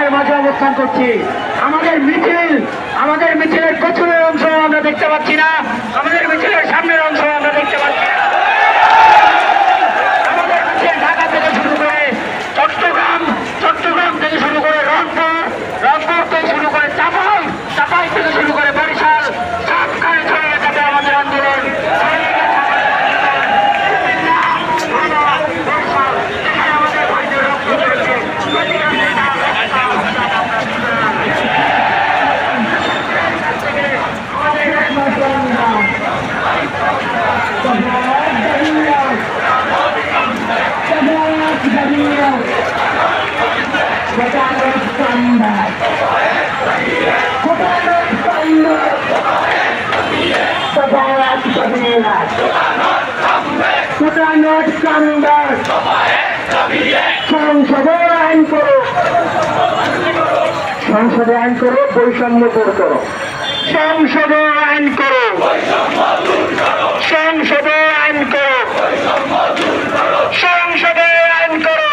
আপনাদের মাঝে অবস্থান করছি। আমাদের মিছিলের পেছনের অংশ আমরা দেখতে পাচ্ছি না, আমাদের মিছিলের সামনের অংশ আমরা দেখতে পাচ্ছি না। আমাদের মিছিল ঢাকা থেকে শুরু করে চট্টগ্রাম থেকে শুরু করে রংপুর থেকে শুরু করে চাপাই থেকে শুরু করে বরিশাল সবখানে ছড়িয়ে যাবে আমাদের আন্দোলন। সংসদে আইন করো, বৈষম্য দূর করো। সংসদে আইন করো, সংসদে আইন করো, সংসদে আইন করো।